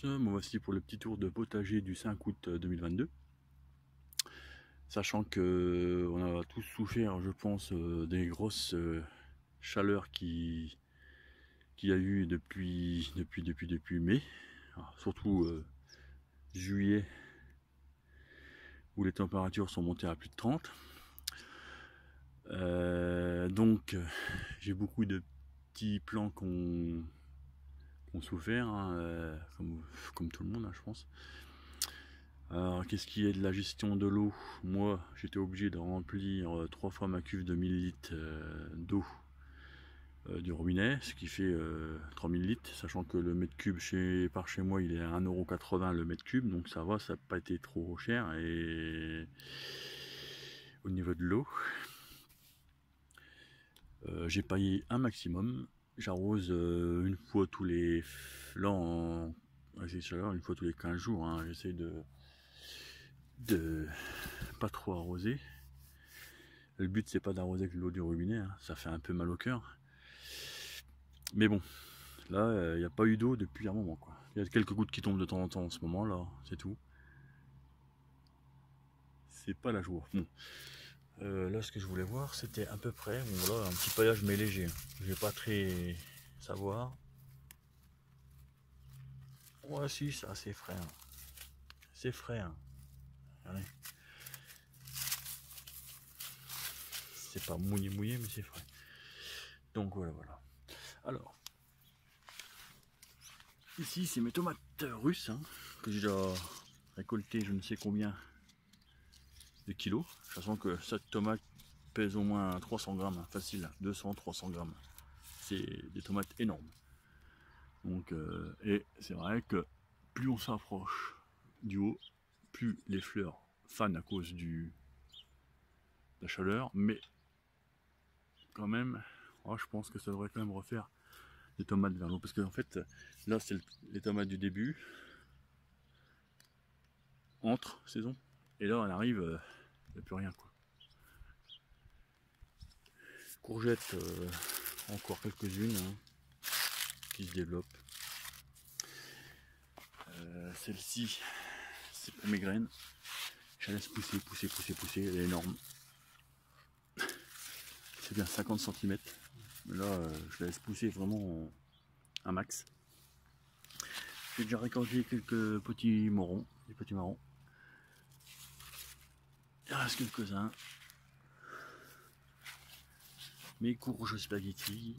tous, me voici pour le petit tour de potager du 5 août 2022. Sachant que on a tous souffert, je pense, des grosses chaleurs qu'il y a eu depuis mai, alors, surtout juillet, où les températures sont montées à plus de 30. Donc j'ai beaucoup de petits plants qui ont souffert, hein, comme tout le monde, hein, je pense. Alors qu'est-ce qui est de la gestion de l'eau? Moi j'étais obligé de remplir 3 fois ma cuve de 1000 litres d'eau du robinet, ce qui fait 3000 litres, sachant que le mètre cube par chez moi il est à 1,80 € le mètre cube, donc ça va, ça n'a pas été trop cher. Et au niveau de l'eau, j'ai paillé un maximum, j'arrose une fois tous les... Là avec ces chaleurs, une fois tous les 15 jours, hein. J'essaie de pas trop arroser. Le but c'est pas d'arroser avec l'eau du robinet, hein. Ça fait un peu mal au cœur. Mais bon, là il n'y a pas eu d'eau depuis un moment, quoi. Il y a quelques gouttes qui tombent de temps en temps en ce moment là, c'est tout. C'est pas la joie. Bon. Là ce que je voulais voir c'était à peu près, bon voilà, un petit paillage mais léger. Je vais pas très savoir. Ouais si, c'est assez frais. Hein. C'est frais. Hein. C'est pas mouillé mais c'est frais. Donc voilà. Alors, ici c'est mes tomates russes, hein, que j'ai déjà récolté je ne sais combien de kilos, sachant que cette tomate pèse au moins 300 grammes, facile, 200-300 grammes. C'est des tomates énormes. Donc, et c'est vrai que plus on s'approche du haut, plus les fleurs fanent à cause de la chaleur, mais quand même, je pense que ça devrait quand même refaire des tomates vers l'eau, parce que en fait, là c'est les tomates du début, entre saison, et là on arrive, il n'y a plus rien, quoi. Courgettes, encore quelques-unes, hein, qui se développent. Celle-ci, c'est pour mes graines. Je la laisse pousser, elle est énorme. C'est bien 50 cm. Là, je la laisse pousser vraiment un max. J'ai déjà récolté quelques petits marrons, des petits marrons. Il reste quelques-uns. Mes courges spaghetti,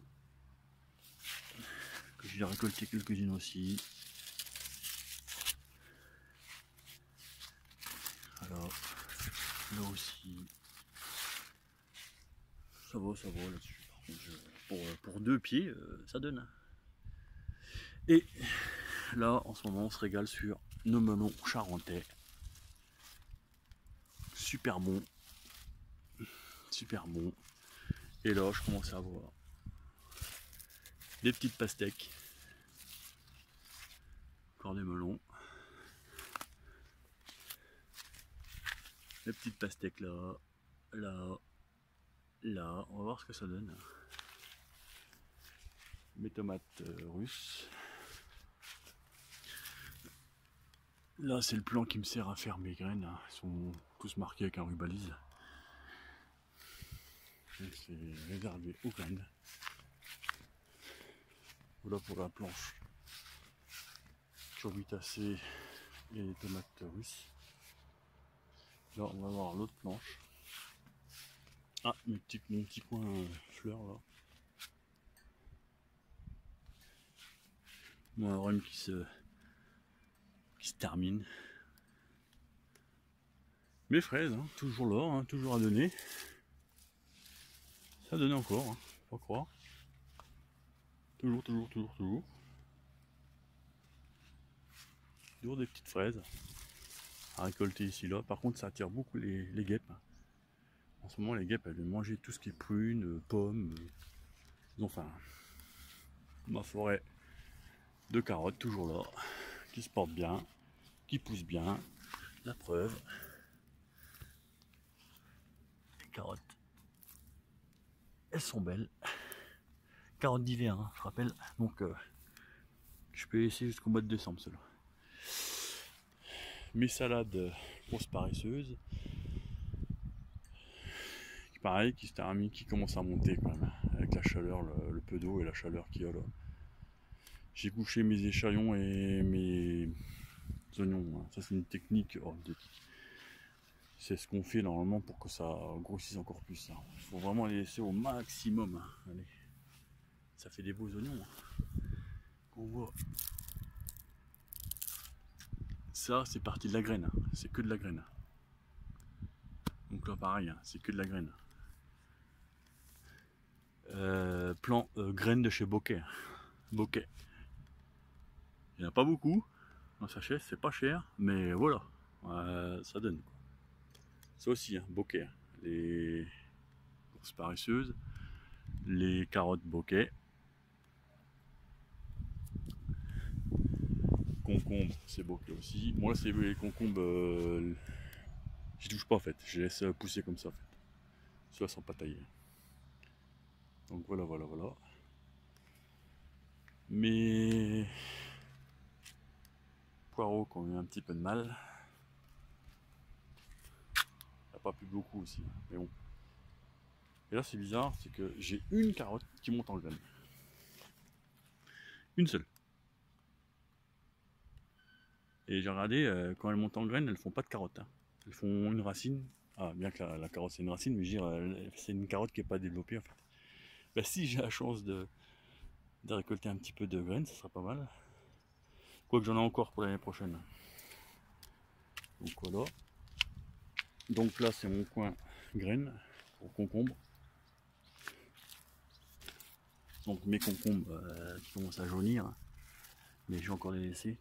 que j'ai récolté quelques-unes aussi. Alors, là aussi, ça va là-dessus. Par contre, pour 2 pieds, ça donne. Et là, en ce moment, on se régale sur nos melons charentais. Super bon. Et là, je commence à voir des petites pastèques. Encore des melons. Les petites pastèques là. On va voir ce que ça donne. Mes tomates russes. Là, c'est le plan qui me sert à faire mes graines. Ils sont tous marqués avec un rubalise. C'est réservé aux graines. Voilà pour la planche curbitacée et les tomates russes. Là, on va voir l'autre planche. Ah, mon petit coin fleur là. Mon arôme qui se termine. Mes fraises, hein, toujours là, hein, toujours à donner. Ça donne encore, hein, faut pas croire. Toujours. Toujours des petites fraises à récolter ici là. Par contre, ça attire beaucoup les guêpes. En ce moment, les guêpes, elles viennent manger tout ce qui est prunes, pommes. Enfin, ma forêt de carottes, toujours là, qui se porte bien, qui pousse bien. La preuve, les carottes, elles sont belles. Carottes d'hiver, hein, je rappelle. Donc, je peux laisser jusqu'au mois de décembre, cela. Mes salades grosses paresseuses. Pareil, qui se termine, qui commence à monter quand même, avec la chaleur, le peu d'eau et la chaleur qu'il y a là. J'ai couché mes échalotes et mes oignons. Ça c'est une technique. C'est ce qu'on fait normalement pour que ça grossisse encore plus. Il faut vraiment les laisser au maximum. Allez. Ça fait des beaux oignons. On voit. Ça c'est parti de la graine. C'est que de la graine. Donc là pareil, c'est que de la graine. Graines de chez Bokeh. Bokeh. Il n'y en a pas beaucoup. Un sachet, c'est pas cher, mais voilà. Ça donne. Ça aussi, Bokeh. Les courses paresseuses. Les carottes Bokeh. Concombre, c'est Bokeh aussi. Moi, c'est les concombres. J'y touche pas en fait. Je les laisse pousser comme ça en fait. Ceux-là sont pas taillés. Donc voilà. Mes poireaux qui ont eu un petit peu de mal. Il n'y a pas plus beaucoup aussi, mais bon. Et là c'est bizarre, c'est que j'ai une carotte qui monte en graine. Une seule. Et j'ai regardé, quand elles montent en graine, elles font pas de carotte. Elles font une racine. Ah, bien que la carotte c'est une racine, mais je veux dire, c'est une carotte qui n'est pas développée en fait. Bah, si j'ai la chance de récolter un petit peu de graines, ça sera pas mal. Quoique j'en ai encore pour l'année prochaine. Donc voilà. Donc là c'est mon coin graines pour concombre. Donc mes concombres qui commencent à jaunir, mais je vais encore les laisser.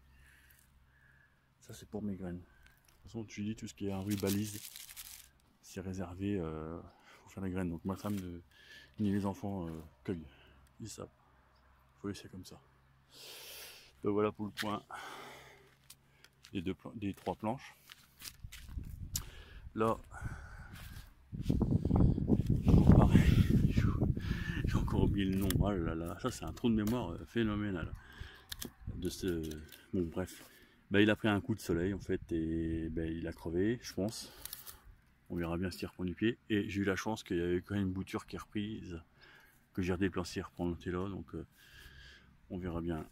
Ça c'est pour mes graines. De toute façon tu dis tout ce qui est en rubalise, c'est réservé pour faire les graines. Donc ma femme ni les enfants cueillent. Ils savent. Faut laisser comme ça. Donc voilà pour le point des trois planches. Là, toujours pareil. J'ai encore oublié le nom. Oh là là, ça c'est un trou de mémoire phénoménal. De ce. Bon bref. Bah, il a pris un coup de soleil en fait et bah, il a crevé, je pense. On verra bien s'il reprend du pied. Et j'ai eu la chance qu'il y avait quand même une bouture qui est reprise, que j'ai redéplacé, reprendre là, donc on verra bien.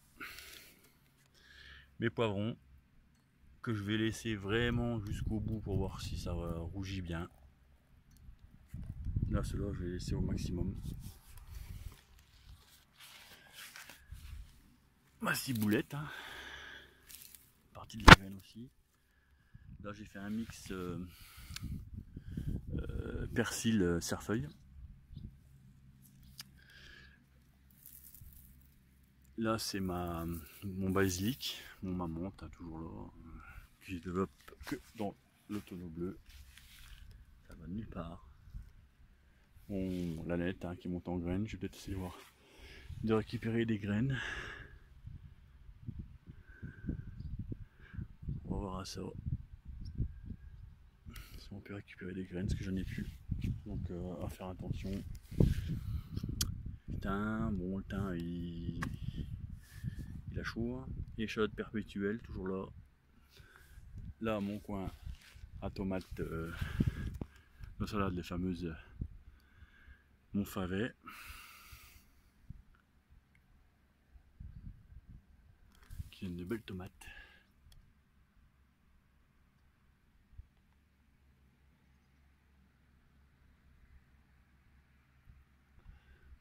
Mes poivrons, que je vais laisser vraiment jusqu'au bout pour voir si ça rougit bien. Là, ceux-là, je vais laisser au maximum. Ma ciboulette, partie de la graine aussi. Là, j'ai fait un mix persil cerfeuil. Là, c'est mon basilic, mon maman, toujours là, qui se développe que dans le tonneau bleu. Ça va nulle part. Bon, l'aneth qui monte en graines, je vais peut-être essayer de récupérer des graines. On va voir ça. Si on peut récupérer des graines, parce que j'en ai plus. Donc à faire attention. Thym, bon le thym il a chaud. Échalote perpétuelle, toujours là. Là, mon coin à tomates, la salade, les fameuses Montfavet. Qui donnent de belles tomates.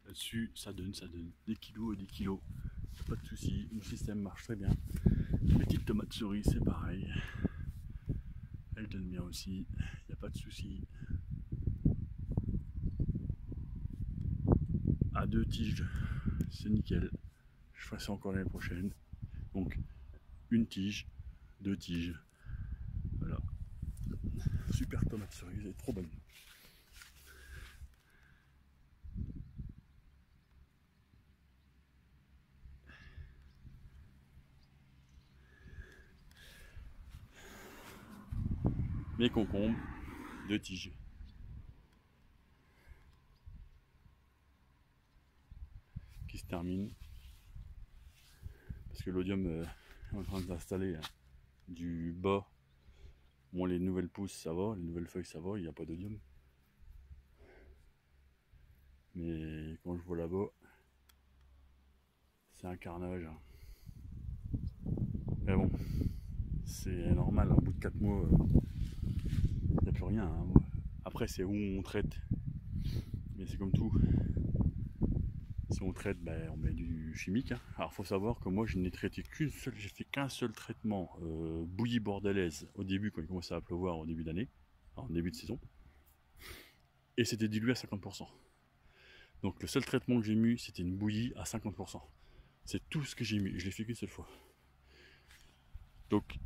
Là-dessus, ça donne des kilos et des kilos. Pas de soucis, mon système marche très bien. Les petites tomates cerises, c'est pareil. Elles donnent bien aussi, il n'y a pas de soucis. À 2 tiges, c'est nickel. Je ferai ça encore l'année prochaine. Donc, une tige, 2 tiges. Voilà. Super tomate cerise, elle est trop bonne. Mes concombres, 2 tiges. Qui se termine. Parce que l'odium est en train de s'installer. Du bas, bon, les nouvelles pousses ça va, les nouvelles feuilles ça va, il n'y a pas d'odium. Mais quand je vois là-bas, c'est un carnage. Mais bon, c'est normal, au bout de 4 mois, il n'y a plus rien. Hein. Après, c'est où on traite. Mais c'est comme tout. Si on traite, ben, on met du chimique. Hein. Alors, faut savoir que moi, je n'ai traité qu'une seule, j'ai fait qu'un seul traitement bouillie bordelaise au début, quand il commençait à pleuvoir au début d'année, en début de saison. Et c'était dilué à 50%. Donc, le seul traitement que j'ai mis, c'était une bouillie à 50%. C'est tout ce que j'ai mis. Je l'ai fait qu'une seule fois. Donc,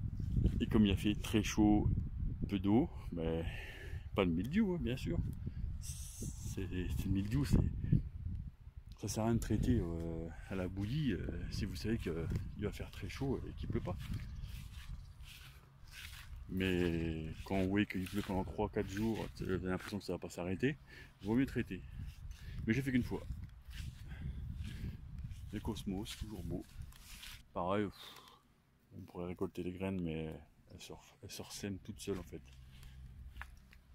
et comme il a fait très chaud, peu d'eau, ben, pas de mildiou, hein, bien sûr. C'est le mildiou, ça sert à rien de traiter à la bouillie si vous savez qu'il va faire très chaud et qu'il pleut pas. Mais quand vous voyez qu'il pleut pendant 3-4 jours, vous avez l'impression que ça va pas s'arrêter, il vaut mieux traiter. Mais j'ai fait qu'une fois. Les cosmos, toujours beau. Pareil, on pourrait récolter les graines, mais elles se ressèment toutes seules en fait.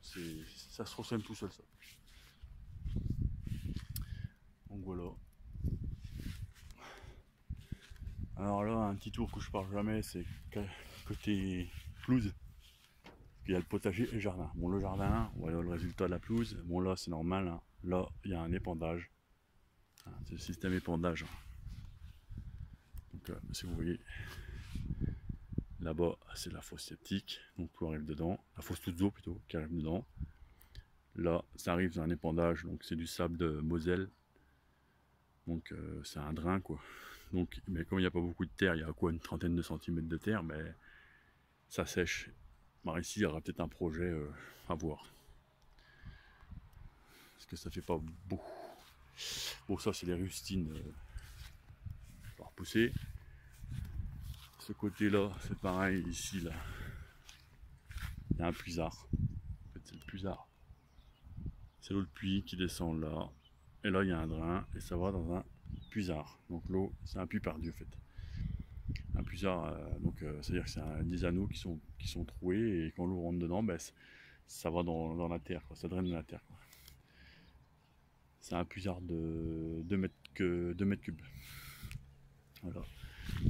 Ça se ressème tout seul ça. Donc voilà. Alors là, un petit tour que je parle jamais, c'est côté pelouse. Il y a le potager et le jardin. Bon, le jardin, voilà le résultat de la pelouse. Bon, là, c'est normal. Hein. Là, il y a un épandage. Hein, c'est le système épandage. Donc, si vous voyez, là-bas, c'est la fosse septique. Donc, tout arrive dedans. La fosse toute d'eau plutôt, qui arrive dedans. Là, ça arrive dans un épandage. Donc, c'est du sable de Moselle. Donc, c'est un drain, quoi. Donc, mais comme il n'y a pas beaucoup de terre, il y a quoi, une trentaine de centimètres de terre, mais ça sèche. Alors ici, il y aura peut-être un projet à voir. Parce que ça fait pas beau. Bon, ça, c'est les rustines pour repousser. Ce côté-là, c'est pareil. Ici, là, il y a un puisard. En fait, c'est le puisard. C'est l'eau de pluie qui descend là. Et là, il y a un drain et ça va dans un puisard. Donc l'eau, c'est un puits perdu en fait. Un puisard, c'est-à-dire que c'est des anneaux qui sont troués et quand l'eau rentre dedans, ben, ça va dans la terre, quoi. Ça draine dans la terre. C'est un puisard de 2 mètres cubes. Voilà.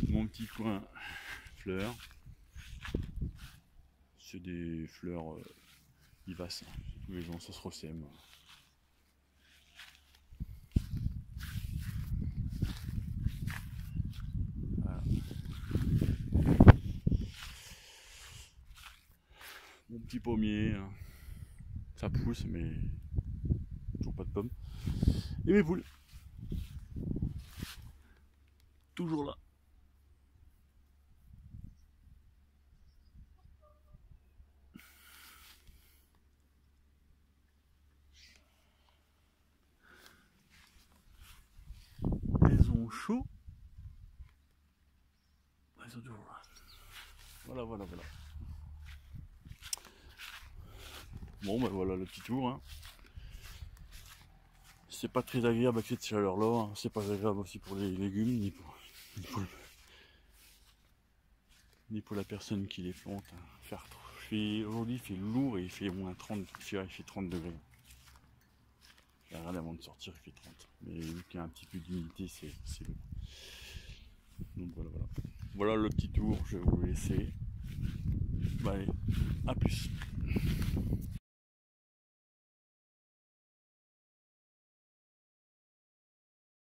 Mon petit coin fleurs. C'est des fleurs vivaces. Tous les ans, ça se ressème. Voilà. Mon petit pommier. Hein. Ça pousse, mais toujours pas de pommes. Et mes poules. Toujours là. Elles ont chaud. Elles sont toujours là. Voilà. Bon, ben voilà le petit tour. Hein. C'est pas très agréable avec cette chaleur-là. Hein. C'est pas agréable aussi pour les légumes, ni pour la personne qui les plante. Hein. Aujourd'hui, il fait lourd et il fait moins 30, il fait 30 degrés. J'ai regardé avant de sortir, il fait 30. Mais vu qu'il y a un petit peu d'humidité, c'est lourd. Donc voilà. Voilà le petit tour, je vais vous laisser. Allez, à plus.